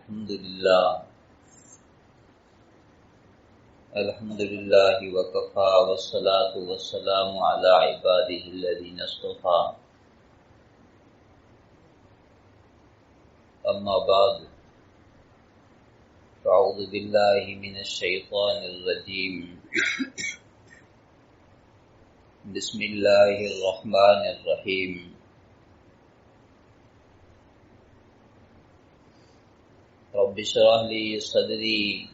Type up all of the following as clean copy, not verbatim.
الحمد لله وكفى والصلاة والسلام على عباده الذين اصطفى أما بعد فأعوذ بالله من الشيطان الرجيم بسم الله الرحمن الرحيم رب اشرح لي صدري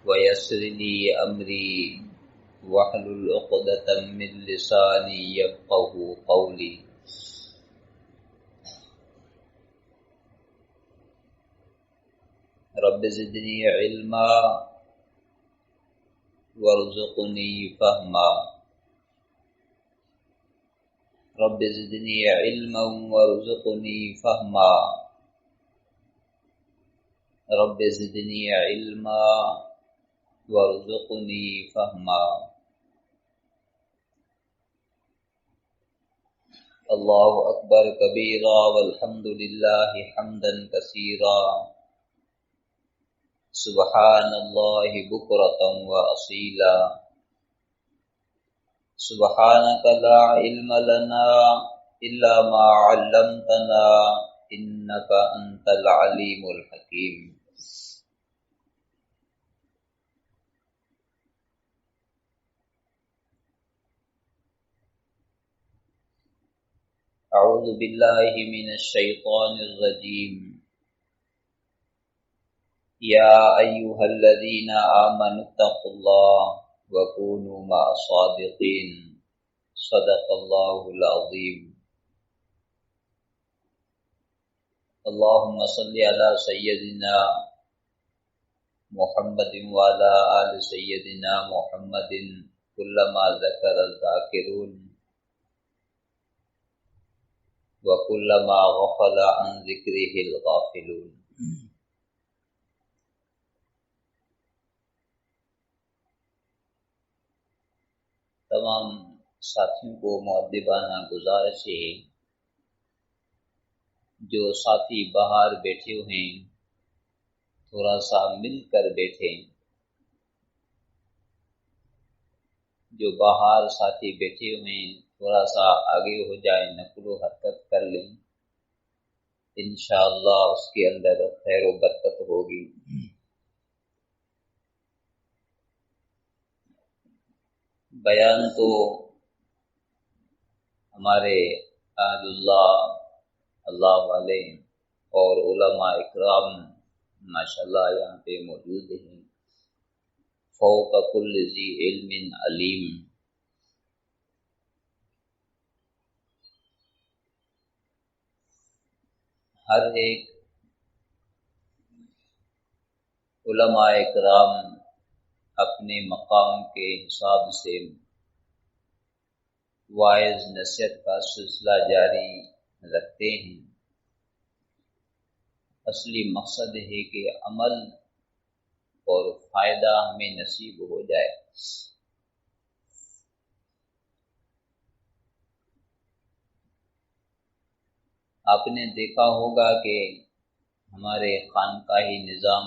ويسر لي أمري واحلل عقدة من لساني يفقهوا قولي رب زدني علما وارزقني فهما رب زدني علما وارزقني فهما رب زدني علما وارزقني فهما الله أكبر كبيرا والحمد لله حمدا كثيرا سبحان الله بكرة وأصيلا سبحانك لا علم لنا إلا ما علمتنا إنك أنت العليم الحكيم أعوذ بالله من الشيطان الرجيم يا أيها الذين آمنوا اتقوا الله وكونوا مع الصادقين صدق الله العظيم اللهم صل على سيدنا محمد وعلى آل سيدنا محمد كلما ذكر الذاكرون وكلما غفل عن ذكره الغافلون تمام ساتھیوں کو مؤدبانہ گزارش ہے جو ساتھی باہر بیٹھے ہوئے ہیں تھوڑا سا مل کر بیٹھیں، جو باہر ساتھی بیٹھے ہوئے ہیں تھوڑا سا آگے ہو جائیں، نقل و حرکت کر لیں، انشاءاللہ اس کے اندر خیر و برکت ہوگی۔ بیان تو ہمارے اہل اللہ والے اور علماء اکرام ماشاءاللہ یہاں پہ موجود ہیں، فوق کل ذی علم علیم۔ ہر ایک علماء اکرام اپنے مقام کے حساب سے واعظ نصیحت کا سلسلہ جاری رکھتے ہیں۔ اصلی مقصد ہے کہ عمل اور فائدہ ہمیں نصیب ہو جائے۔ آپ نے دیکھا ہوگا کہ ہمارے خانقاہی نظام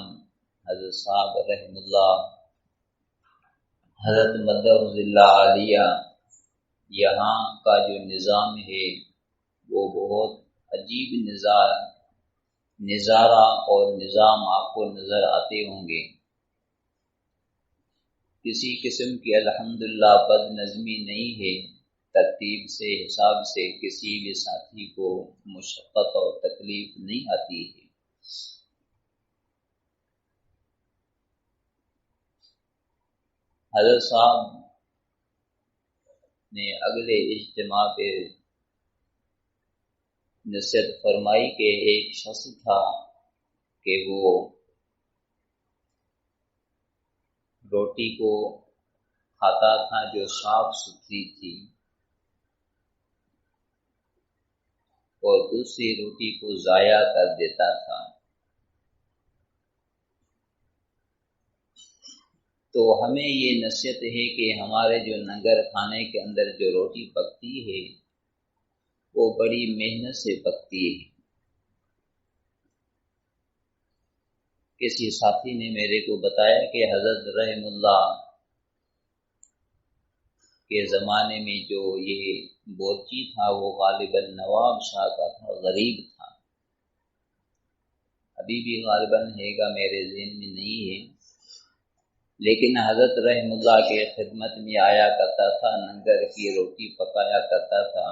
حضرت صاحب رحم اللہ، حضرت مدرس اللہ عالیہ، یہاں کا جو نظام ہے وہ بہت عجیب نظارہ اور نظام آپ کو نظر آتے ہوں گے۔ کسی قسم کی الحمدللہ بد نظمی نہیں ہے، ترتیب سے حساب سے کسی بھی ساتھی کو مشقت اور تکلیف نہیں آتی ہے۔ حضرت صاحب نے اگلے اجتماع پہ نصیحت فرمائی کہ ایک شخص تھا کہ وہ روٹی کو کھاتا تھا جو صاف ستھری تھی اور دوسری روٹی کو ضائع کر دیتا تھا۔ تو ہمیں یہ نصیحت ہے کہ ہمارے جو لنگر کھانے کے اندر جو روٹی پکتی ہے وہ بڑی محنت سے پکتی ہے۔ کسی ساتھی نے میرے کو بتایا کہ حضرت رحم اللہ کے زمانے میں جو یہ بورچی تھا وہ غالباً نواب شاہ کا تھا، غریب تھا، ابھی بھی غالباً ہے گا، میرے ذہن میں نہیں ہے، لیکن حضرت رحم اللہ کے خدمت میں آیا کرتا تھا، ننگر کی روٹی پکایا کرتا تھا۔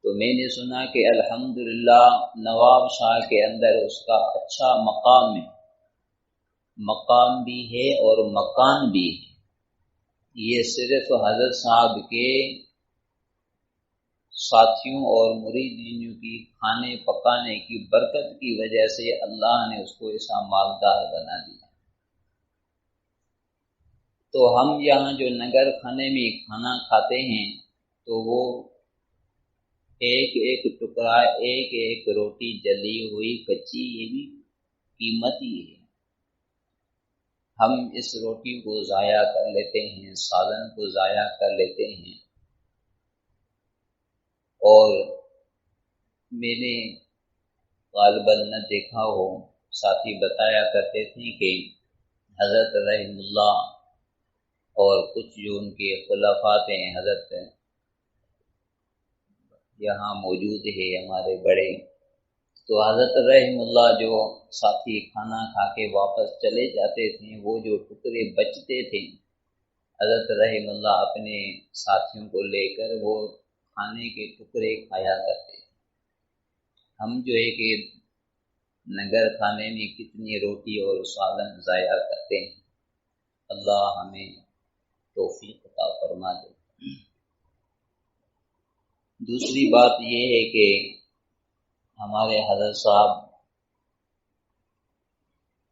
تو میں نے سنا کہ الحمدللہ نواب شاہ کے اندر اس کا اچھا مقام ہے، مقام بھی ہے اور مکان بھی ہے۔ یہ صرف حضرت صاحب کے ساتھیوں اور مریدینوں کی کھانے پکانے کی برکت کی وجہ سے اللہ نے اس کو ایسا مالدار بنا دیا۔ تو ہم یہاں جو نگر کھانے میں کھانا کھاتے ہیں تو وہ ایک ایک ٹکڑا، ایک ایک روٹی جلی ہوئی کچی، یہ بھی قیمتی ہے۔ ہم اس روٹی کو ضائع کر لیتے ہیں، سالن کو ضائع کر لیتے ہیں۔ اور میں نے غالباً نہ دیکھا ہو، ساتھی بتایا کرتے تھے کہ حضرت رحم اللہ اور کچھ جو ان کے خلفات ہیں، حضرت یہاں موجود ہے ہمارے بڑے، تو حضرت رحم اللہ جو ساتھی کھانا کھا کے واپس چلے جاتے تھے، وہ جو ٹکڑے بچتے تھے حضرت رحم اللہ اپنے ساتھیوں کو لے کر وہ کھانے کے ٹکڑے کھایا کرتے تھے۔ ہم جو ہے کہ نگر کھانے میں کتنی روٹی اور سالن ضائع کرتے ہیں، اللہ ہمیں توفیق عطا فرما دے۔ دوسری بات یہ ہے کہ ہمارے حضرت صاحب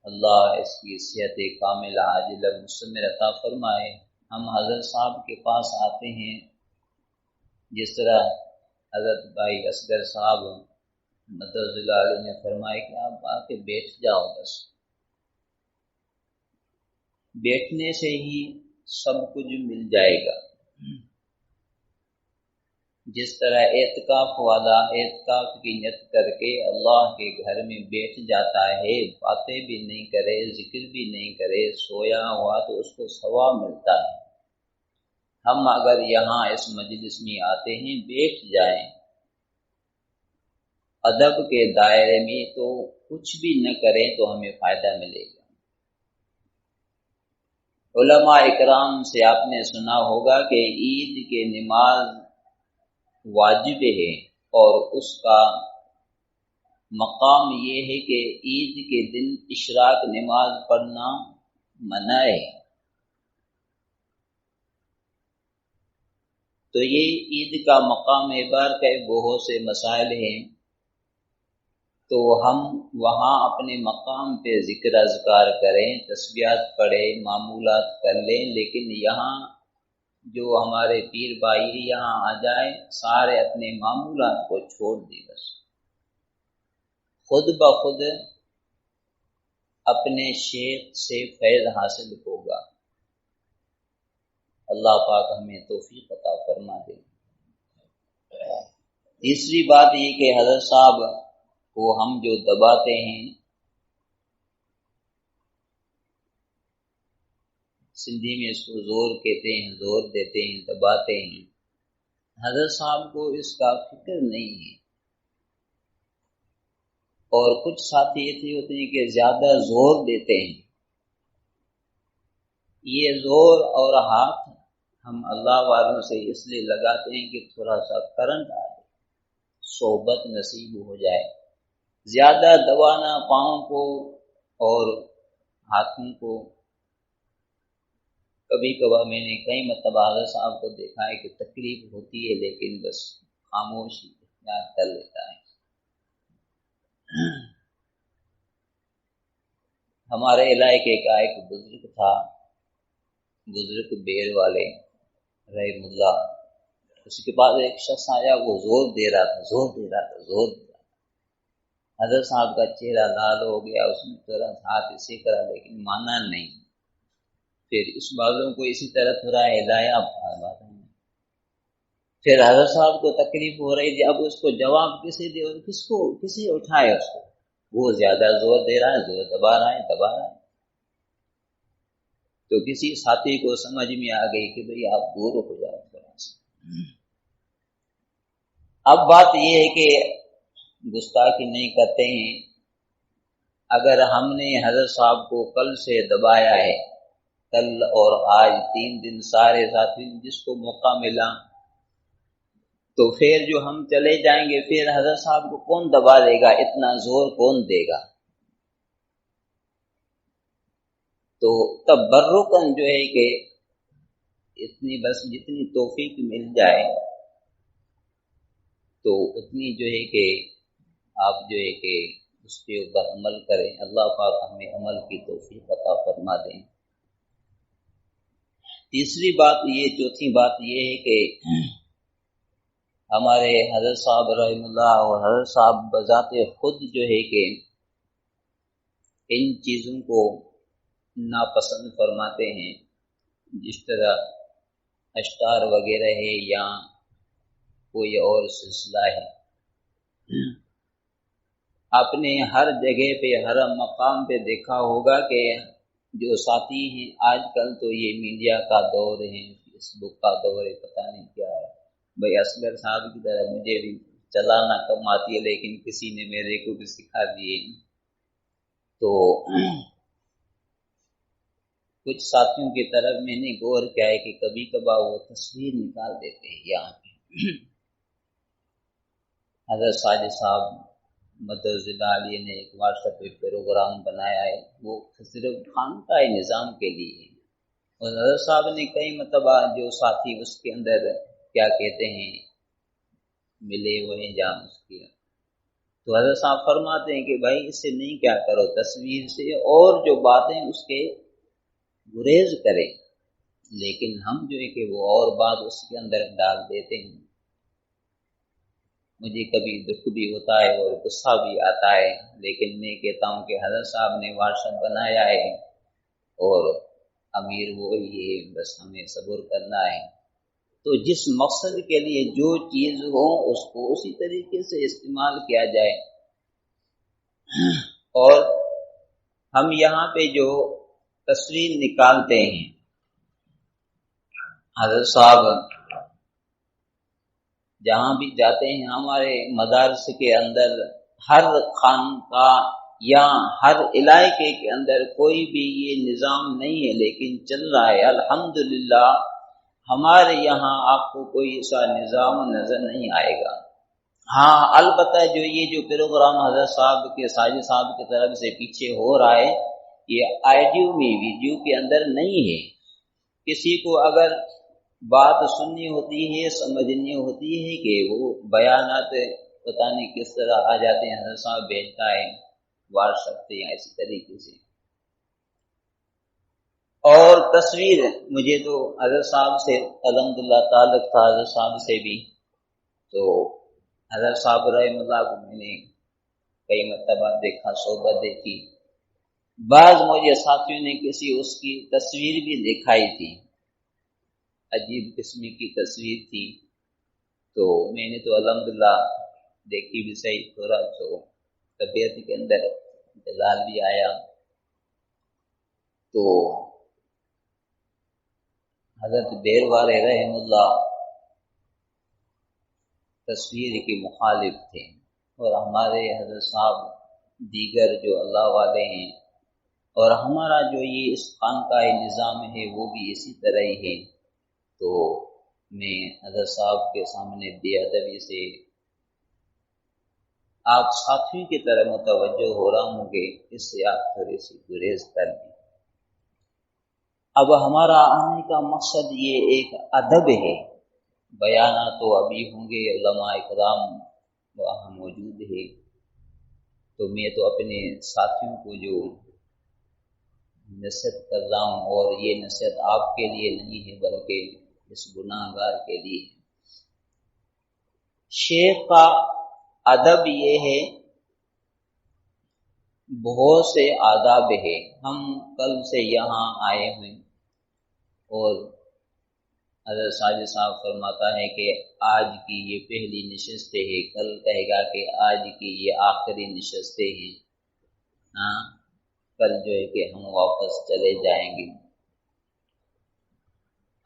اللہ اس کی صحت کاملہ عاجلہ مستمر عطا فرمائے، ہم حضرت صاحب کے پاس آتے ہیں، جس طرح حضرت بھائی اصغر صاحب مدد اللہ علیہ نے فرمایا کہ آپ آ کے بیٹھ جاؤ، بس بیٹھنے سے ہی سب کچھ مل جائے گا۔ جس طرح اعتکاف والا اعتکاف کی نیت کر کے اللہ کے گھر میں بیٹھ جاتا ہے، باتیں بھی نہیں کرے، ذکر بھی نہیں کرے، سویا ہوا تو اس کو ثواب ملتا ہے۔ ہم اگر یہاں اس مجلس میں آتے ہیں، بیٹھ جائیں ادب کے دائرے میں، تو کچھ بھی نہ کریں تو ہمیں فائدہ ملے گا۔ علماء اکرام سے آپ نے سنا ہوگا کہ عید کے نماز واجب ہے، اور اس کا مقام یہ ہے کہ عید کے دن اشراق نماز پڑھنا منع ہے۔ تو یہ عید کا مقام اعتبار کا بہت سے مسائل ہیں، تو ہم وہاں اپنے مقام پہ ذکر اذکار کریں، تسبیحات پڑھیں، معمولات کر لیں، لیکن یہاں جو ہمارے پیر بھائی یہاں آ جائیں، سارے اپنے معمولات کو چھوڑ دیں، بس خود بخود اپنے شیخ سے فیض حاصل ہوگا۔ اللہ پاک ہمیں توفیق عطا فرما دے۔ تیسری بات یہ کہ حضرت صاحب کو ہم جو دباتے ہیں، سندھی میں اس کو زور کہتے ہیں، زور دیتے ہیں، دباتے ہیں، حضرت صاحب کو اس کا فکر نہیں ہے۔ اور کچھ ساتھی ایسے ہوتے ہیں کہ زیادہ زور دیتے ہیں، یہ زور اور ہاتھ ہم اللہ والوں سے اس لیے لگاتے ہیں کہ تھوڑا سا کرنٹ آ جائے، صحبت نصیب ہو جائے۔ زیادہ دبانا پاؤں کو اور ہاتھوں کو، کبھی کبھار میں نے کئی مرتبہ حضرت صاحب کو دیکھا ہے کہ تکلیف ہوتی ہے، لیکن بس خاموش اختیار کر لیتا ہے۔ ہمارے علاقے کا ایک بزرگ تھا، بزرگ بیر والے رحم اللہ، اس کے پاس ایک شخص آیا، وہ زور دے رہا تھا، حضرت صاحب کا چہرہ لال ہو گیا، اس نے تھوڑا ہاتھ اسے کرا لیکن مانا نہیں، پھر اس بازوں کو اسی طرح تھوڑا ہلایا، پھر حضرت صاحب کو تکلیف ہو رہی تھی، اب اس کو جواب کسے دے اور کسے اٹھائے اس کو۔ وہ زیادہ زور دے رہا ہے، زور دبا رہا ہے، تو کسی ساتھی کو سمجھ میں آ گئی کہ بھئی آپ دور ہو جاؤ تھوڑا سا۔ اب بات یہ ہے کہ گستاخی نہیں کرتے ہیں، اگر ہم نے حضرت صاحب کو کل سے دبایا ہے، کل اور آج 3 دن سارے ساتھی جس کو موقع ملا، تو پھر جو ہم چلے جائیں گے پھر حضرت صاحب کو کون دبا دے گا، اتنا زور کون دے گا؟ تو تبرکن جو ہے کہ اتنی بس جتنی توفیق مل جائے تو اتنی جو ہے کہ آپ جو ہے کہ اس کے اوپر عمل کریں، اللہ پاک ہمیں عمل کی توفیق عطا فرما دیں۔ تیسری بات یہ، چوتھی بات یہ ہے کہ ہمارے حضرت صاحب رحم اللہ اور حضرت صاحب بذات خود جو ہے کہ ان چیزوں کو ناپسند فرماتے ہیں، جس طرح اشتار وغیرہ ہے یا کوئی اور سلسلہ ہے۔ آپ نے ہر جگہ پہ ہر مقام پہ دیکھا ہوگا کہ جو ساتھی ہیں، آج کل تو یہ میڈیا کا دور ہے، فیس بک کا دور ہے، پتہ نہیں کیا ہے بھائی، اصغر صاحب کی طرح مجھے بھی چلانا کم آتی ہے لیکن کسی نے میرے کو بھی سکھا دیے۔ تو کچھ ساتھیوں کی طرف میں نے غور کیا ہے کہ کبھی کبھار وہ تصویر نکال دیتے ہیں یہاں پہ۔ حضرت ساجد صاحب مدرس علیہ نے ایک واٹس ایپ پہ پروگرام بنایا ہے، وہ صرف خانقاہ نظام کے لیے ہے، اور حضرت صاحب نے کئی مرتبہ جو ساتھی اس کے اندر کیا کہتے ہیں ملے ہوئے ہیں جہاں اس کے، تو حضرت صاحب فرماتے ہیں کہ بھائی اس سے نہیں کیا کرو، تصویر سے اور جو باتیں اس کے گریز کرے، لیکن ہم جو ہے کہ وہ اور بات اس کے اندر ڈال دیتے ہیں۔ مجھے کبھی دکھ بھی ہوتا ہے اور غصہ بھی آتا ہے، لیکن میں کہتا ہوں کہ حضرت صاحب نے واٹس ایپ بنایا ہے اور امیر وہی ہے، بس ہمیں صبر کرنا ہے۔ تو جس مقصد کے لیے جو چیز ہو اس کو اسی طریقے سے استعمال کیا جائے۔ اور ہم یہاں پہ جو تصویر نکالتے ہیں، حضرت صاحب جہاں بھی جاتے ہیں ہمارے مدارس کے اندر ہر خانقاہ یا ہر علاقے کے اندر کوئی بھی یہ نظام نہیں ہے لیکن چل رہا ہے الحمدللہ۔ ہمارے یہاں آپ کو کوئی ایسا نظام نظر نہیں آئے گا۔ ہاں البتہ جو یہ جو پروگرام حضرت صاحب کے ساجد صاحب کی طرف سے پیچھے ہو رہا ہے، یہ آڈیو میں ویڈیو کے اندر نہیں ہے۔ کسی کو اگر بات سننی ہوتی ہے، سمجھنی ہوتی ہے کہ وہ بیانات پتہ نہیں کس طرح آ جاتے ہیں، حضرت صاحب بھیجتا ہے واٹس ایپ سے یا اسی طریقے سے۔ اور تصویر مجھے تو حضرت صاحب سے الحمدللہ تعلق تھا، حضرت صاحب سے بھی، تو حضرت صاحب رحم اللہ کو میں نے کئی مرتبہ دیکھا، صحبت دیکھی۔ بعض مجھے ساتھیوں نے کسی اس کی تصویر بھی دکھائی تھی، عجیب قسم کی تصویر تھی، تو میں نے تو الحمدللہ دیکھی بھی صحیح، تھوڑا تو طبیعت کے اندر جلال بھی آیا۔ تو حضرت بیروالے رحم اللہ تصویر کے مخالف تھے، اور ہمارے حضرت صاحب دیگر جو اللہ والے ہیں، اور ہمارا جو یہ اس خانقاہ نظام ہے وہ بھی اسی طرح ہی ہے۔ تو میں حضرت صاحب کے سامنے بے ادبی سے آپ ساتھیوں کی طرح متوجہ ہو رہا ہوں کہ اس سے آپ تھوڑی سی گریز کر دیں۔ اب ہمارا آنے کا مقصد یہ ایک ادب ہے، بیانات تو ابھی ہوں گے، علماء اکرام وہاں موجود ہے، تو میں تو اپنے ساتھیوں کو جو نصیحت کر رہا ہوں، اور یہ نصیحت آپ کے لیے نہیں ہے بلکہ اس گناہ گار کے لیے۔ شیخ کا ادب یہ ہے، بہت سے آداب ہے۔ ہم کل سے یہاں آئے ہوئے، اور حضرت ساجد صاحب فرماتا ہے کہ آج کی یہ پہلی نشست ہے، کل کہے گا کہ آج کی یہ آخری نشستیں ہیں، ہاں کل جو ہے کہ ہم واپس چلے جائیں گے۔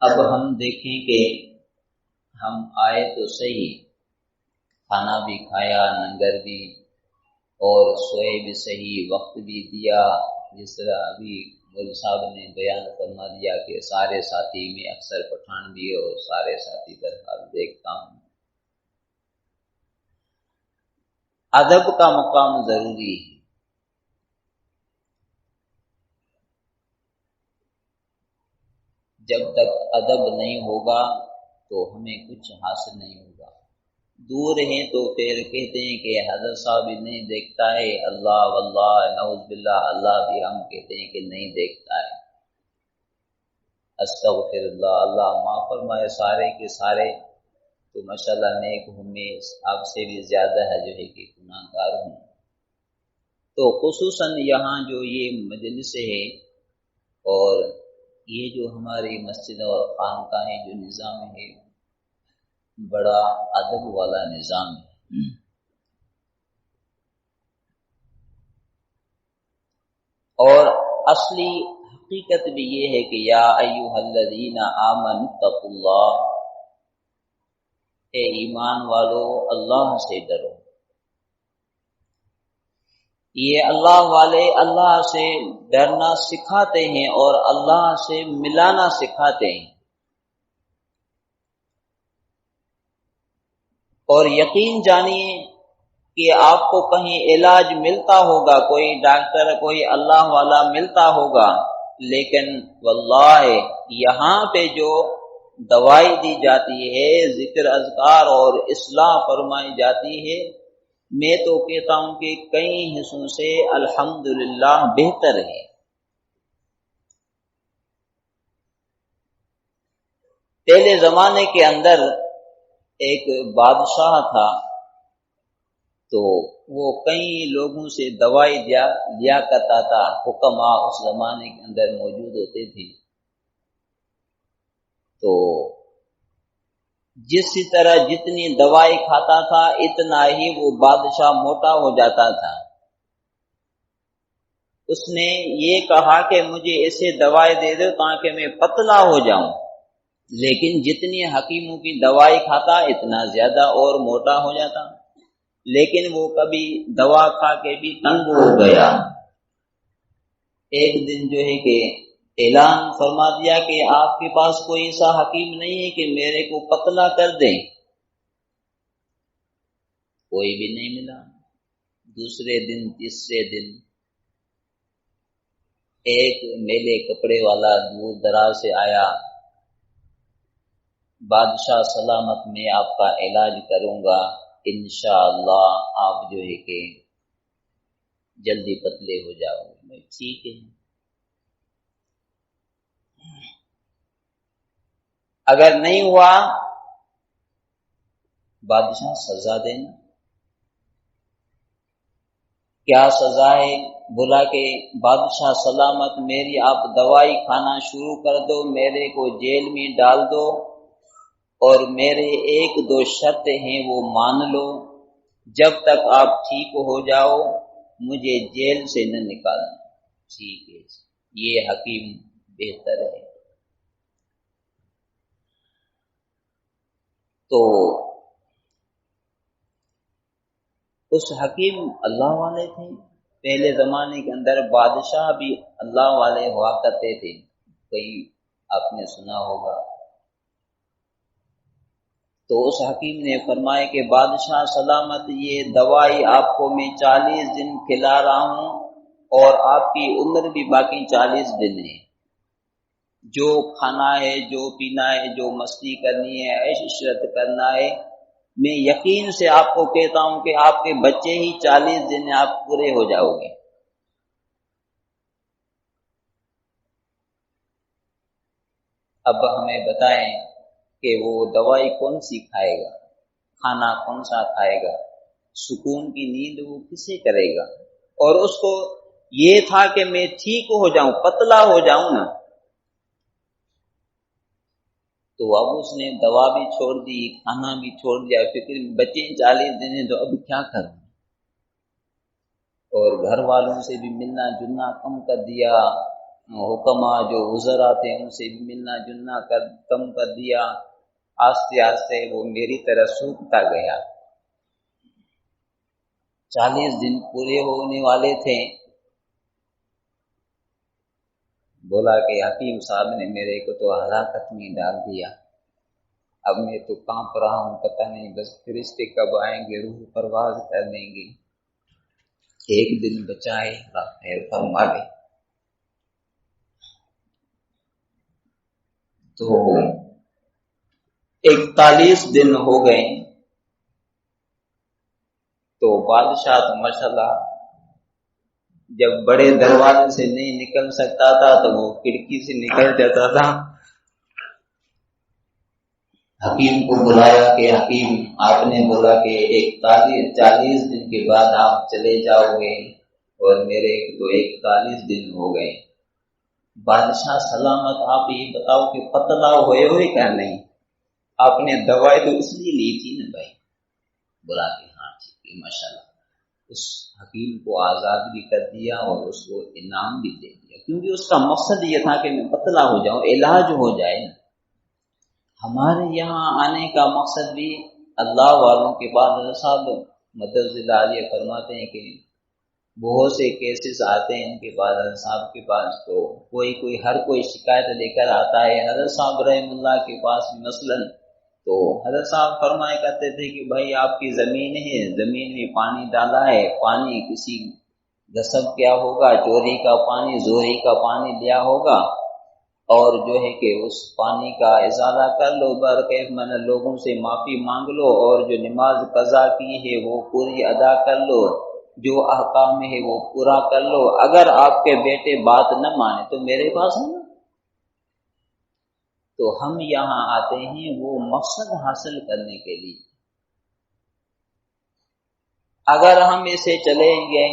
اب ہم دیکھیں کہ ہم آئے تو صحیح، کھانا بھی کھایا، ننگر بھی، اور سوئے بھی صحیح، وقت بھی دیا، جس طرح ابھی مول صاحب نے بیان فرما دیا کہ سارے ساتھی میں اکثر پٹھان بھی ہے اور سارے ساتھی درحال دیکھتا ہوں۔ ادب کا مقام ضروری ہے۔ جب تک ادب نہیں ہوگا تو ہمیں کچھ حاصل نہیں ہوگا۔ دور ہیں تو پھر کہتے ہیں کہ حضرت صاحب نہیں دیکھتا ہے، اللہ واللہ نعوذ باللہ، اللہ بھی ہم کہتے ہیں کہ نہیں دیکھتا ہے۔ استغفر اللہ، اللہ معاف فرمائے سارے کے سارے، تو ماشاءاللہ نیک ہوں، میں آپ سے بھی زیادہ ہے جو ہے کہ گناہ گار ہوں۔ تو خصوصاً یہاں جو یہ مجلس ہے اور یہ جو ہماری مسجد اور خانقاہیں جو نظام ہے، بڑا ادب والا نظام ہے۔ اور اصلی حقیقت بھی یہ ہے کہ یا ایھا الذین آمنوا اتقوا اللہ، اے ایمان والو اللہ سے ڈرو۔ یہ اللہ والے اللہ سے ڈرنا سکھاتے ہیں اور اللہ سے ملانا سکھاتے ہیں، اور یقین جانیے کہ آپ کو کہیں علاج ملتا ہوگا، کوئی ڈاکٹر کوئی اللہ والا ملتا ہوگا، لیکن واللہ یہاں پہ جو دوائی دی جاتی ہے، ذکر اذکار اور اصلاح فرمائی جاتی ہے، میں تو کہتا ہوں کہ کئی حصوں سے الحمدللہ بہتر ہے۔ پہلے زمانے کے اندر ایک بادشاہ تھا، تو وہ کئی لوگوں سے دوائی لیا کرتا تھا، حکماء اس زمانے کے اندر موجود ہوتے تھے۔ تو جس طرح جتنی دوائی کھاتا تھا اتنا ہی وہ بادشاہ موٹا ہو جاتا تھا۔ اس نے یہ کہا کہ مجھے اسے دوائی دے دو تاکہ میں پتلا ہو جاؤں، لیکن جتنی حکیموں کی دوائی کھاتا اتنا زیادہ اور موٹا ہو جاتا، لیکن وہ کبھی دوا کھا کے بھی تنگ ہو گیا۔ ایک دن جو ہے کہ اعلان فرما دیا کہ آپ کے پاس کوئی ایسا حکیم نہیں ہے کہ میرے کو پتلا کر دے۔ کوئی بھی نہیں ملا۔ دوسرے دن، تیسرے دن، ایک میلے کپڑے والا دور دراز سے آیا، بادشاہ سلامت میں آپ کا علاج کروں گا، انشاءاللہ آپ جو ہے کہ جلدی پتلے ہو جاؤ گے۔ ٹھیک ہے، اگر نہیں ہوا بادشاہ سزا دینا۔ کیا سزا ہے؟ بولا کہ بادشاہ سلامت میری آپ دوائی کھانا شروع کر دو، میرے کو جیل میں ڈال دو، اور میرے ایک دو شرط ہیں وہ مان لو، جب تک آپ ٹھیک ہو جاؤ مجھے جیل سے نہ نکالنا۔ ٹھیک ہے، یہ حکیم بہتر ہے۔ تو اس حکیم اللہ والے تھے۔ پہلے زمانے کے اندر بادشاہ بھی اللہ والے ہوا کرتے تھے، کئی آپ نے سنا ہوگا۔ تو اس حکیم نے فرمایا کہ بادشاہ سلامت یہ دوائی آپ کو میں 40 دن کھلا رہا ہوں، اور آپ کی عمر بھی باقی 40 دن ہے۔ جو کھانا ہے، جو پینا ہے، جو مستی کرنی ہے، عیش عشرت کرنا ہے، میں یقین سے آپ کو کہتا ہوں کہ آپ کے بچے ہی 40 دن آپ پورے ہو جاؤ گے۔ اب ہمیں بتائیں کہ وہ دوائی کون سی کھائے گا، کھانا کون سا کھائے گا، سکون کی نیند وہ کسے کرے گا؟ اور اس کو یہ تھا کہ میں ٹھیک ہو جاؤں، پتلا ہو جاؤں نا۔ تو اب اس نے دوا بھی چھوڑ دی، کھانا بھی چھوڑ دیا، فکر بچے 40 دن ہیں تو اب کیا کروں؟ اور گھر والوں سے بھی ملنا جلنا کم کر دیا، حکما جو وزراء تھے ان سے بھی ملنا جلنا کم کر دیا۔ آہستہ آہستہ وہ میری طرح سوکھتا گیا۔ 40 دن پورے ہونے والے تھے، بولا کہ حکیم صاحب نے میرے کو تو ہلاکت میں ڈال دیا، اب میں تو کانپ رہا ہوں، پتہ نہیں بس فرشتے کب آئیں گے، روح پرواز کر دیں گے، ایک دن بچائے اللہ خیر فرما لے۔ تو 41 دن ہو گئے تو بادشاہ تو ماشاءاللہ جب بڑے دروازے سے نہیں نکل سکتا تھا تو وہ کھڑکی سے نکل جاتا تھا۔ حکیم کو بلایا کہ حکیم آپ نے بولا کہ 40 دن کے بعد آپ چلے جاؤ گے اور میرے تو 41 دن ہو گئے۔ بادشاہ سلامت، آپ یہ بتاؤ کہ پتلا ہوئے کیا نہیں؟ آپ نے دوائی تو اس لیے لی تھی نا بھائی؟ بولا کہ ہاں ٹھیک ہے ماشاءاللہ۔ اس حکیم کو آزاد بھی کر دیا اور اس کو انعام بھی دے دیا، کیونکہ اس کا مقصد یہ تھا کہ میں پتلا ہو جاؤں، علاج ہو جائے۔ ہمارے یہاں آنے کا مقصد بھی اللہ والوں کے بعد صاحب مدد عالیہ فرماتے ہیں کہ بہت سے کیسز آتے ہیں ان کے پاس، حضرت صاحب کے پاس، تو ہر کوئی شکایت لے کر آتا ہے حضرت صاحب رحم اللہ کے پاس مثلاً، تو حضرت صاحب فرمایا کرتے تھے کہ بھائی آپ کی زمین ہے، زمین میں پانی ڈالا ہے، پانی کسی غصب کیا ہوگا، چوری کا پانی، زوری کا پانی لیا ہوگا، اور جو ہے کہ اس پانی کا ازالہ کر لو، برکیف من لوگوں سے معافی مانگ لو، اور جو نماز قضا کی ہے وہ پوری ادا کر لو، جو احکام ہے وہ پورا کر لو، اگر آپ کے بیٹے بات نہ مانے تو میرے پاس آنا۔ تو ہم یہاں آتے ہیں وہ مقصد حاصل کرنے کے لیے، اگر ہم اسے چلے گئے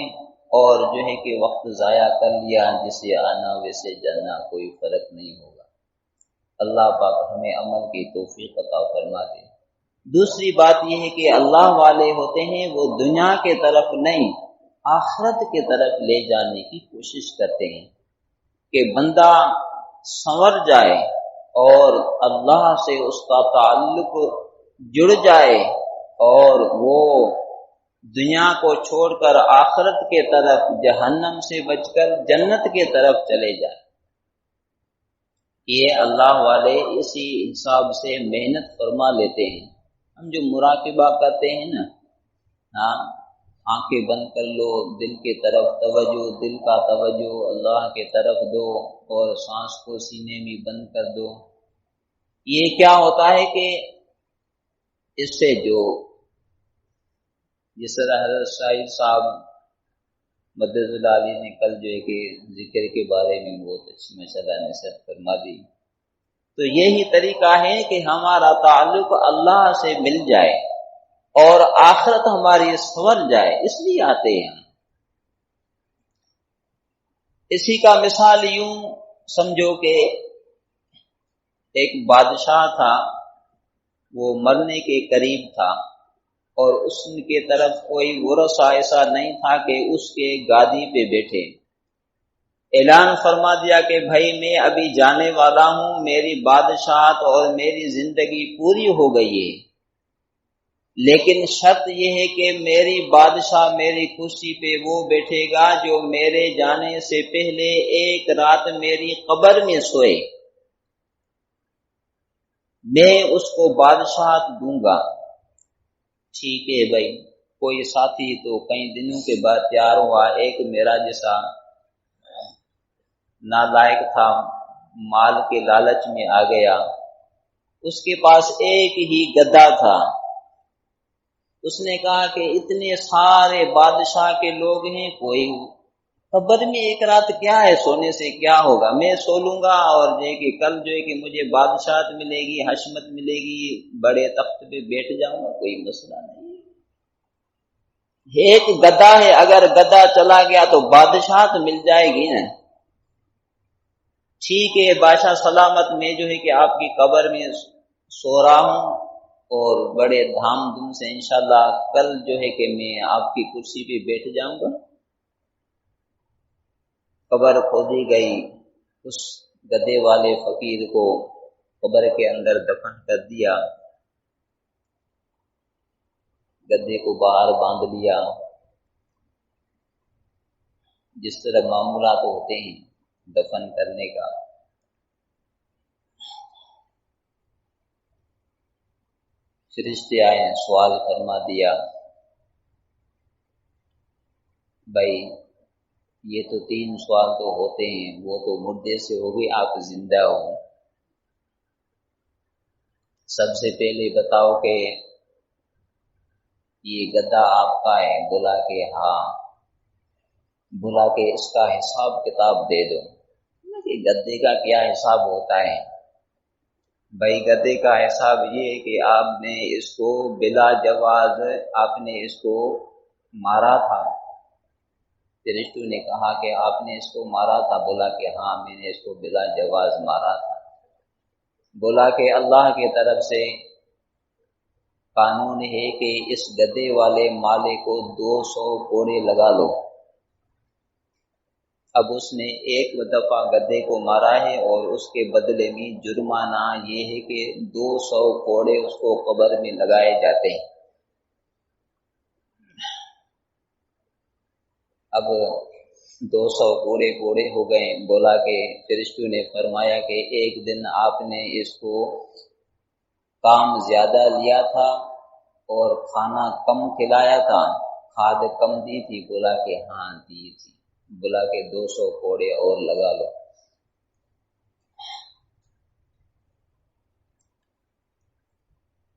اور جو ہے کہ وقت ضائع کر لیا، جسے آنا ویسے جانا، کوئی فرق نہیں ہوگا۔ اللہ پاک ہمیں عمل کی توفیق عطا فرما دے۔ دوسری بات یہ ہے کہ اللہ والے ہوتے ہیں وہ دنیا کے طرف نہیں آخرت کے طرف لے جانے کی کوشش کرتے ہیں کہ بندہ سنور جائے اور اللہ سے اس کا تعلق جڑ جائے اور وہ دنیا کو چھوڑ کر آخرت کے طرف، جہنم سے بچ کر جنت کے طرف چلے جائے۔ یہ اللہ والے اسی حساب سے محنت فرما لیتے ہیں۔ ہم جو مراقبہ کرتے ہیں نا، آنکھیں بند کر لو، دل کی طرف توجہ، دل کا توجہ اللہ کی طرف دو اور سانس کو سینے میں بند کر دو۔ یہ کیا ہوتا ہے کہ اس سے جو جس طرح حضرت شاہد صاحب مدد علی نے کل جو ہے کہ ذکر کے بارے میں بہت اچھی مسئلہ نصیحت فرما دی، تو یہی طریقہ ہے کہ ہمارا تعلق اللہ سے مل جائے اور آخرت ہماری سنور جائے، اس لیے آتے ہیں۔ اسی کا مثال یوں سمجھو کہ ایک بادشاہ تھا، وہ مرنے کے قریب تھا اور اس کے طرف کوئی ورثہ ایسا نہیں تھا کہ اس کے گادی پہ بیٹھے۔ اعلان فرما دیا کہ بھائی میں ابھی جانے والا ہوں، میری بادشاہت اور میری زندگی پوری ہو گئی ہے، لیکن شرط یہ ہے کہ میری بادشاہ میری کرسی پہ وہ بیٹھے گا جو میرے جانے سے پہلے ایک رات میری قبر میں سوئے، میں اس کو بادشاہت دوں گا۔ ٹھیک ہے بھائی، کوئی ساتھی تو کئی دنوں کے بعد تیار ہوا، ایک میرا جیسا نالائق تھا، مال کے لالچ میں آ گیا، اس کے پاس ایک ہی گدا تھا۔ اس نے کہا کہ اتنے سارے بادشاہ کے لوگ ہیں، کوئی قبر میں ایک رات کیا ہے، سونے سے کیا ہوگا، میں سو لوں گا اور جو ہے کہ کل جو ہے کہ مجھے بادشاہت ملے گی، حشمت ملے گی، بڑے تخت پہ بیٹھ جاؤں گا، کوئی مسئلہ نہیں۔ ایک گدا ہے، اگر گدا چلا گیا تو بادشاہت مل جائے گی نا۔ ٹھیک ہے بادشاہ سلامت، میں جو ہے کہ آپ کی قبر میں سو رہا ہوں اور بڑے دھام دھوم سے انشاءاللہ کل جو ہے کہ میں آپ کی کرسی پہ بیٹھ جاؤں گا۔ قبر کھودی گئی، اس گدھے والے فقیر کو قبر کے اندر دفن کر دیا، گدھے کو باہر باندھ لیا، جس طرح معمولات ہوتے ہیں دفن کرنے کا۔ فرشتے آئے، سوال فرما دیا، بھائی یہ تو 3 سوال تو ہوتے ہیں، وہ تو مردے سے ہو گئی، آپ زندہ ہو، سب سے پہلے بتاؤ کہ یہ گدھا آپ کا ہے؟ بولا کہ ہاں۔ بولا کہ اس کا حساب کتاب دے دو۔ کہ گدھے کا کیا حساب ہوتا ہے؟ بھائی گدھے کا حساب یہ ہے کہ آپ نے اس کو بلا جواز آپ نے اس کو مارا تھا۔ فرشتوں نے کہا کہ آپ نے اس کو مارا تھا؟ بولا کہ ہاں میں نے اس کو بلا جواز مارا تھا۔ بولا کہ اللہ کی طرف سے قانون ہے کہ اس گدھے والے مالک کو 200 کوڑے لگا لو۔ اب اس نے ایک دفعہ گدھے کو مارا ہے اور اس کے بدلے میں جرمانہ یہ ہے کہ 200 کوڑے اس کو قبر میں لگائے جاتے ہیں۔ اب 200 کوڑے کوڑے ہو گئے۔ بولا کہ فرشتوں نے فرمایا کہ ایک دن آپ نے اس کو کام زیادہ لیا تھا اور کھانا کم کھلایا تھا، کھاد کم دی تھی؟ بولا کہ ہاں دی تھی۔ بولا کہ 200 کوڑے اور لگا لو۔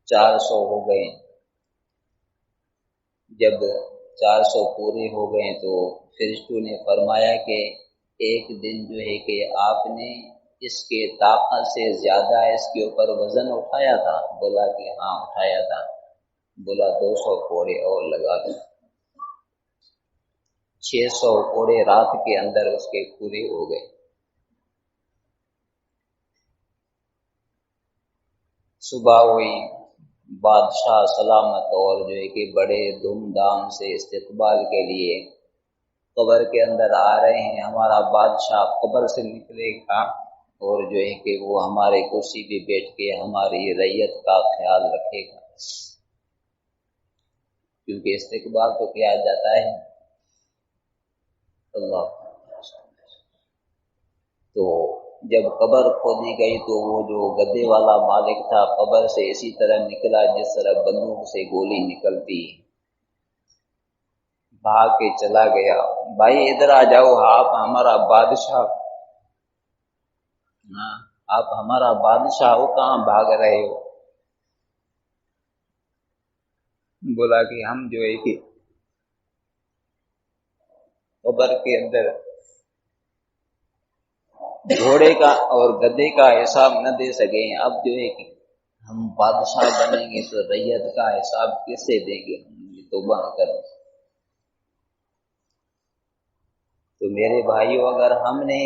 چار 400 ہو گئے۔ جب 400 پورے ہو گئے تو فرشتوں نے فرمایا کہ ایک دن جو ہے کہ آپ نے اس کے طاقت سے زیادہ اس کے اوپر وزن اٹھایا تھا؟ بولا کہ ہاں اٹھایا تھا۔ بولا 200 کوڑے اور لگا دو۔ 600 کوڑے رات کے اندر اس کے پورے ہو گئے۔ صبح ہوئی، بادشاہ سلامت اور جو ہے کہ بڑے دھوم دھام سے استقبال کے لیے قبر کے اندر آ رہے ہیں۔ ہمارا بادشاہ قبر سے نکلے گا اور جو ہے کہ وہ ہمارے کرسی پہ بیٹھ کے ہماری رعیت کا خیال رکھے گا، کیونکہ استقبال تو کیا جاتا ہے اللہ۔ تو جب قبر کھودی گئی تو وہ جو گدھے والا مالک تھا قبر سے اسی طرح نکلا جس طرح بندوق سے گولی نکلتی، بھاگ کے چلا گیا۔ بھائی ادھر آ جاؤ، آپ ہمارا بادشاہ، آپ ہمارا بادشاہ ہو، کہاں بھاگ رہے ہو؟ بولا کہ ہم جو ہے کہ قبر کے اندر گھوڑے کا اور گدھے کا حساب نہ دے سکے، اب جو ہے کہ ہم بادشاہ بنیں گے تو رعیت کا حساب کیسے دیں گے؟ توبہ کرو۔ تو میرے بھائیو، اگر ہم نے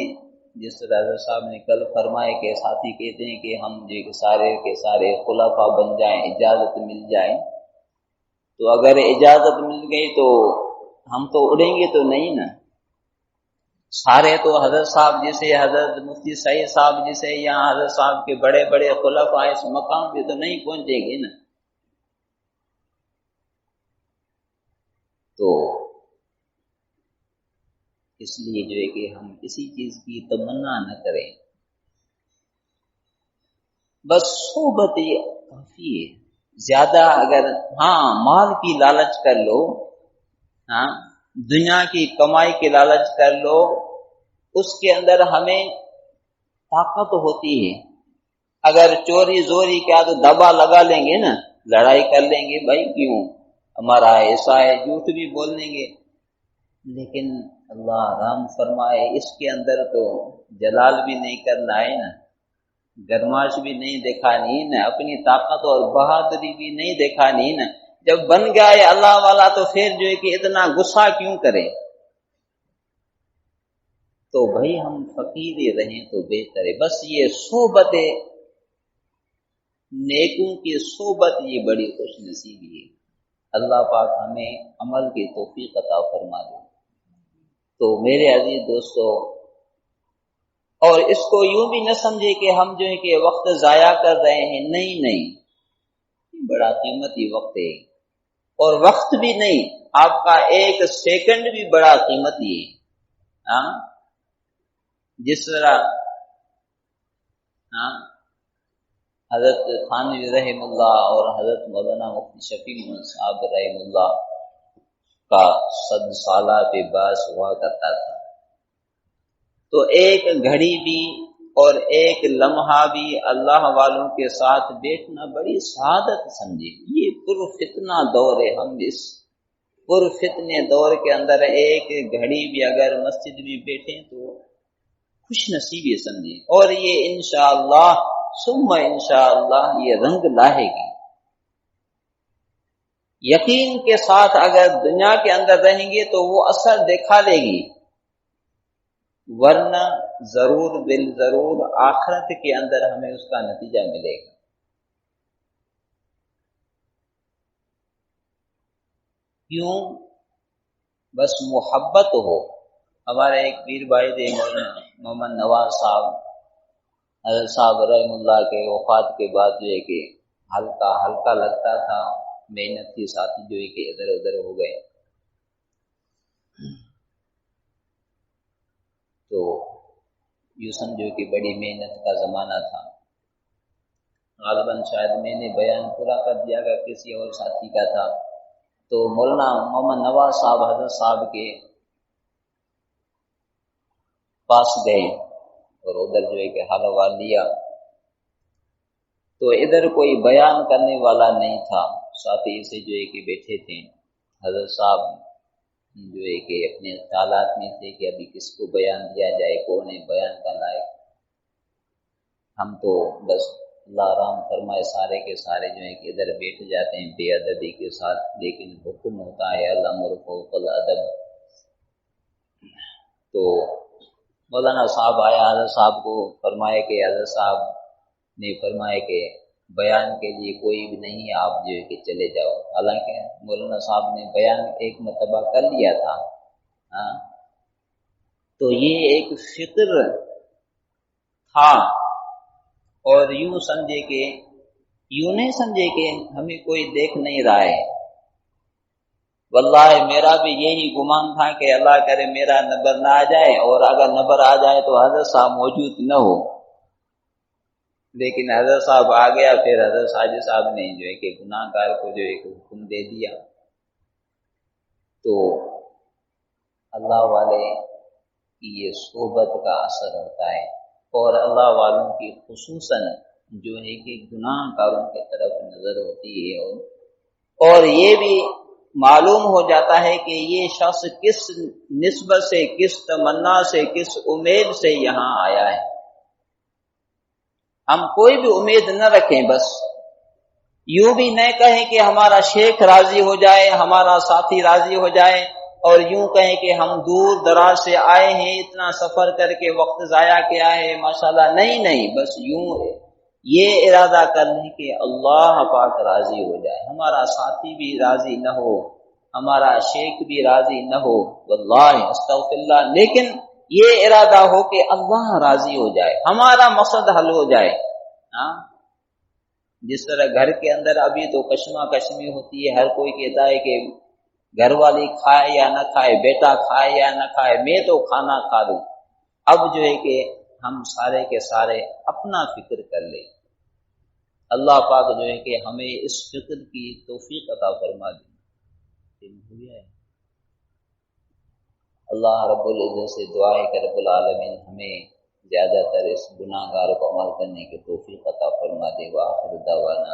جس طرح حضرت صاحب نے کل فرمائے کہ ساتھی کہتے ہیں کہ ہم جو سارے کے سارے خلفاء بن جائیں، اجازت مل جائے، تو اگر اجازت مل گئی تو ہم تو اڑیں گے تو نہیں نا؟ سارے تو حضرت صاحب جیسے، حضرت مفتی سعید صاحب جیسے یا حضرت صاحب کے بڑے بڑے خلفاء اس مقام پہ تو نہیں پہنچیں گے نا۔ تو اس لیے جو ہے کہ ہم کسی چیز کی تمنا نہ کریں، بس صحبت کافی ہے۔ زیادہ اگر مال کی لالچ کر لو، دنیا کی کمائی کی لالچ کر لو، اس کے اندر ہمیں طاقت ہوتی ہے۔ اگر چوری زوری کیا تو دبا لگا لیں گے نا، لڑائی کر لیں گے، بھائی کیوں ہمارا ایسا ہے، جھوٹ بھی بول لیں گے۔ لیکن اللہ رحم فرمائے، اس کے اندر تو جلال بھی نہیں کرنا ہے نا، گرماش بھی نہیں دکھانی نا، اپنی طاقت اور بہادری بھی نہیں دکھانی نا۔ جب بن گئے اللہ والا تو پھر جو ہے کہ اتنا غصہ کیوں کریں؟ تو بھائی ہم فقیر رہیں تو بہتر ہے۔ بس یہ صحبت نیکوں کی صحبت یہ بڑی خوش نصیبی ہے۔ اللہ پاک ہمیں عمل کی توفیق عطا فرما دے۔ تو میرے عزیز دوستو، اور اس کو یوں بھی نہ سمجھے کہ ہم جو ہے کہ وقت ضائع کر رہے ہیں، نہیں نہیں، بڑا قیمتی وقت ہے، اور وقت بھی نہیں، آپ کا ایک سیکنڈ بھی بڑا قیمتی ہے۔ ہاں جس طرح حضرت تھانوی رحم اللہ اور حضرت مولانا مفتی شفیع محمد صاحب رحم اللہ کا 100 سالہ پہ باس ہوا کرتا تھا، تو ایک گھڑی بھی اور ایک لمحہ بھی اللہ والوں کے ساتھ بیٹھنا بڑی سعادت سمجھے۔ یہ پرفتنہ دور ہے، ہم اس پرفتنے دور کے اندر ایک گھڑی بھی اگر مسجد میں بیٹھیں تو خوش نصیبی سمجھے، اور یہ انشاءاللہ ثم انشاءاللہ یہ رنگ لاہے گی۔ یقین کے ساتھ اگر دنیا کے اندر رہیں گے تو وہ اثر دکھا لے گی، ورنہ ضرور بالضرور آخرت کے اندر ہمیں اس کا نتیجہ ملے گا۔ کیوں؟ بس محبت ہو۔ ہمارے ایک پیر بھائی تھے محمد نواز صاحب، حضرت صاحب رحم اللہ کے وفات کے بعد جو ہے کہ ہلکا ہلکا لگتا تھا، محنت کے ساتھی جو ہے کہ ادھر ادھر ہو گئے، تو یوں سمجھو کہ بڑی محنت کا زمانہ تھا۔ غالباً شاید میں نے بیان پورا کر دیا کہ کسی اور ساتھی کا تھا، تو مولانا محمد نواز صاحب حضرت صاحب کے پاس گئے اور ادھر جو ہے کہ حال حوال لیا، تو ادھر کوئی بیان کرنے والا نہیں تھا، ساتھی سے جو ہے کہ بیٹھے تھے۔ حضرت صاحب جو ہے کہ اپنے خیالات میں تھے کہ ابھی کس کو بیان دیا جائے، کون ہے بیان کا لائق۔ ہم تو بس اللہ رحم فرمائے سارے کے سارے جو ہے کہ ادھر بیٹھ جاتے ہیں بے ادبی کے ساتھ، لیکن حکم ہوتا ہے الامر فوق الادب۔ تو مولانا صاحب آیا، حضرت صاحب کو فرمائے کہ حضرت صاحب نے فرمائے کہ بیان کے لیے کوئی بھی نہیں، آپ جو ہے کہ چلے جاؤ۔ حالانکہ مولانا صاحب نے بیان ایک مرتبہ کر لیا تھا، تو یہ ایک فکر تھا، اور یوں سمجھے کہ یوں نہیں سمجھے کہ ہمیں کوئی دیکھ نہیں رہا ہے۔ واللہ میرا بھی یہی گمان تھا کہ اللہ کرے میرا نمبر نہ آ جائے، اور اگر نمبر آ جائے تو حضرت صاحب موجود نہ ہو، لیکن حضرت صاحب آ گیا۔ پھر حضرت ساجد صاحب نے جو ہے کہ گناہ گار کو جو ہے کہ حکم دے دیا۔ تو اللہ والے کی یہ صحبت کا اثر ہوتا ہے، اور اللہ والوں کی خصوصاً جو ہے کہ گناہ کاروں کی طرف نظر ہوتی ہے، اور یہ بھی معلوم ہو جاتا ہے کہ یہ شخص کس نسبت سے، کس تمنا سے، کس امید سے یہاں آیا ہے۔ ہم کوئی بھی امید نہ رکھیں، بس یوں بھی نہ کہیں کہ ہمارا شیخ راضی ہو جائے، ہمارا ساتھی راضی ہو جائے، اور یوں کہیں کہ ہم دور دراز سے آئے ہیں، اتنا سفر کر کے وقت ضائع کیا ہے ماشاءاللہ، نہیں نہیں، بس یوں یہ ارادہ کر لیں کہ اللہ پاک راضی ہو جائے، ہمارا ساتھی بھی راضی نہ ہو، ہمارا شیخ بھی راضی نہ ہو، واللہ استغفر اللہ، لیکن یہ ارادہ ہو کہ اللہ راضی ہو جائے، ہمارا مقصد حل ہو جائے۔ جس طرح گھر کے اندر ابھی تو کشمہ کشمی ہوتی ہے، ہر کوئی کہتا ہے کہ گھر والی کھائے یا نہ کھائے، بیٹا کھائے یا نہ کھائے، میں تو کھانا کھا لوں۔ اب جو ہے کہ ہم سارے کے سارے اپنا فکر کر لیں، اللہ پاک جو ہے کہ ہمیں اس فکر کی توفیق عطا فرما دے۔ اللہ رب العزت سے دعا ہے کہ رب العالمین ہمیں زیادہ تر اس گناہ گار کو عمل کرنے کی توفیق عطا فرما دے۔ وآخر دعوانا